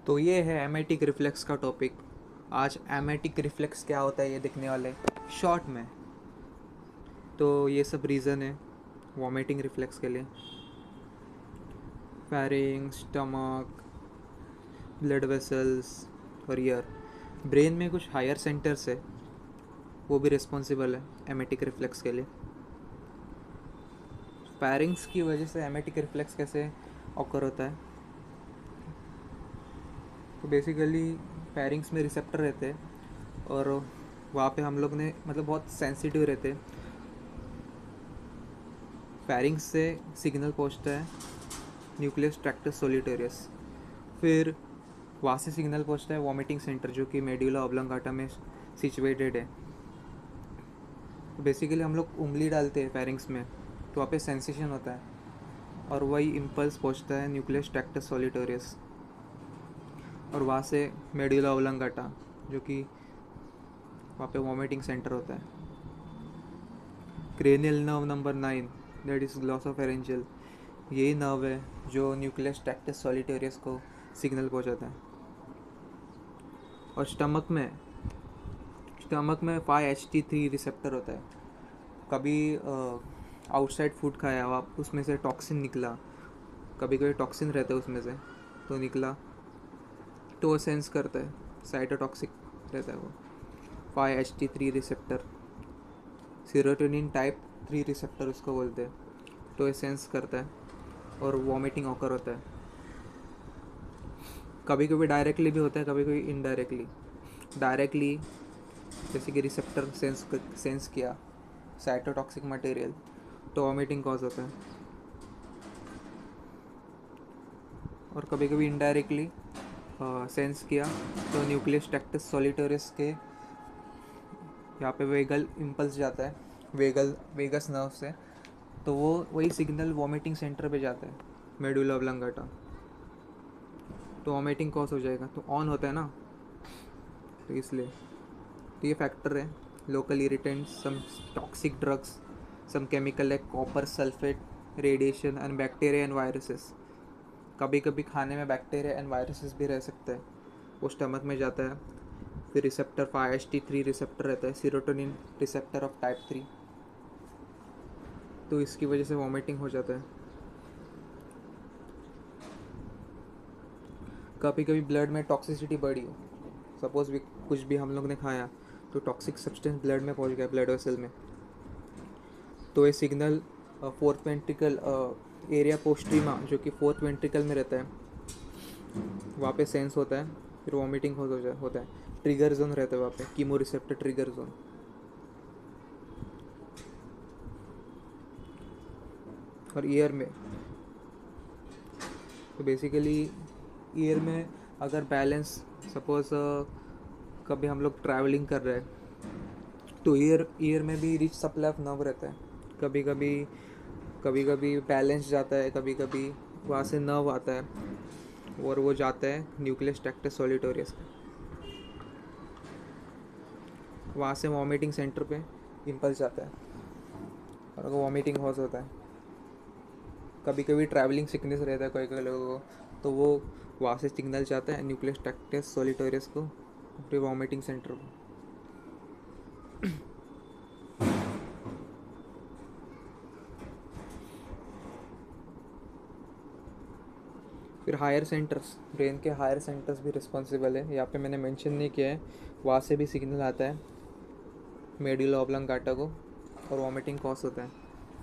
तो ये है एमेटिक रिफ्लेक्स का टॉपिक। आज एमेटिक रिफ्लेक्स क्या होता है ये देखने वाले शॉर्ट में। तो ये सब रीज़न है वॉमिटिंग रिफ्लेक्स के लिए। फेरिंग, स्टमक, ब्लड वेसल्स और ईयर। ब्रेन में कुछ हायर सेंटर्स है, वो भी रिस्पॉन्सिबल है एमेटिक रिफ्लेक्स के लिए। फेरिंग्स की वजह से एमेटिक रिफ्लेक्स कैसे ऑकर होता है? तो बेसिकली फेरिंग्स में रिसेप्टर रहते हैं और वहाँ पे हम लोग ने बहुत सेंसिटिव रहते हैं। फेरिंग्स से सिग्नल पहुँचता है न्यूक्लियस ट्रैक्टस सोलिटोरियस, फिर वहाँ से सिग्नल पहुँचता है वॉमिटिंग सेंटर जो कि मेड्यूला ऑब्लंगाटा में सिचुएटेड है। तो बेसिकली हम लोग उंगली डालते हैं फेरिंग्स में तो वहाँ पे सेंसेशन होता है और वही इम्पल्स पहुँचता है न्यूक्लियस ट्रैक्टस सोलिटोरियस और वहाँ से मेड्यूला ऑब्लंगाटा जो कि वहाँ पे वॉमिटिंग सेंटर होता है। Cranial nerve number 9 that is glossopharyngeal, यही नर्व है जो न्यूक्लियस ट्रैक्टस सोलिटोरियस को सिग्नल पहुँचाता है। और स्टमक में 5-HT3 रिसेप्टर होता है। कभी आउटसाइड फूड खाया आप, उसमें से टॉक्सिन निकला, कभी कभी टॉक्सिन रहता है उसमें से तो निकला, तो वो सेंस करता है, साइटोटॉक्सिक रहता है वो। 5-HT3 receptor, serotonin type 3 receptor उसको बोलते हैं, तो ये सेंस करता है और वॉमिटिंग ऑकर होता है। कभी कभी डायरेक्टली भी होता है, कभी कभी इनडायरेक्टली। डायरेक्टली जैसे कि रिसेप्टर सेंस किया साइटोटॉक्सिक मटेरियल तो वॉमिटिंग कॉज होता है। और कभी कभी इनडायरेक्टली सेंस किया तो न्यूक्लियस ट्रैक्टस सोलिटोरियस के यहाँ पे वेगल इम्पल्स जाता है वेगस नर्व से, तो वो वही सिग्नल वॉमिटिंग सेंटर पे जाता है मेडुला ऑब्लंगाटा, तो वॉमिटिंग कॉज हो जाएगा। तो ऑन होता है ना, तो इसलिए तो ये फैक्टर है। Local irritants, some toxic drugs, some chemical like copper sulphate, radiation and bacteria and viruses. कभी कभी खाने में बैक्टीरिया एंड वायरसेस भी रह सकते हैं, वो स्टमक में जाता है। फिर रिसेप्टर 5-HT3 रिसेप्टर रहता है, सीरोटोनिन रिसेप्टर ऑफ टाइप 3, तो इसकी वजह से वॉमिटिंग हो जाता है। कभी कभी ब्लड में टॉक्सिसिटी बढ़ी हो, सपोज भी कुछ भी हम लोग ने खाया तो टॉक्सिक सब्सटेंस ब्लड में पहुंच गया, ब्लड वेसल में, तो ये सिग्नल फोर्थ वेंट्रिकल एरिया पोस्ट्रीमा जो कि फोर्थ वेंट्रिकल में रहता है वहाँ पे सेंस होता है, फिर वॉमिटिंग होता है। ट्रिगर जोन रहता है वहाँ पे, कीमो रिसेप्टर ट्रिगर जोन। और ईयर में तो बेसिकली ईयर में अगर बैलेंस, सपोज कभी हम लोग ट्रैवलिंग कर रहे हैं तो ईयर में भी रिच सप्लाई ऑफ नर्व रहता है। कभी कभी बैलेंस जाता है, कभी कभी वहाँ से नर्व आता है और वो जाता है न्यूक्लियस ट्रैक्टस सोलिटोरियस पे, वहाँ से वॉमिटिंग सेंटर पे इम्पल्स जाता है और वो वॉमिटिंग हॉज होता है। कभी कभी ट्रैवलिंग सिकनेस रहता है कोई कोई लोगों को, तो वो वहाँ से सिग्नल जाता है न्यूक्लियस ट्रैक्टस सोलिटोरियस को, फिर वॉमिटिंग सेंटर को। फिर हायर सेंटर्स, ब्रेन के हायर सेंटर्स भी रिस्पॉन्सिबल है, यहाँ पे मैंने मेंशन नहीं किया है। वहाँ से भी सिग्नल आता है मेडुला ऑब्लंगाटा को और वॉमिटिंग कॉज होता है।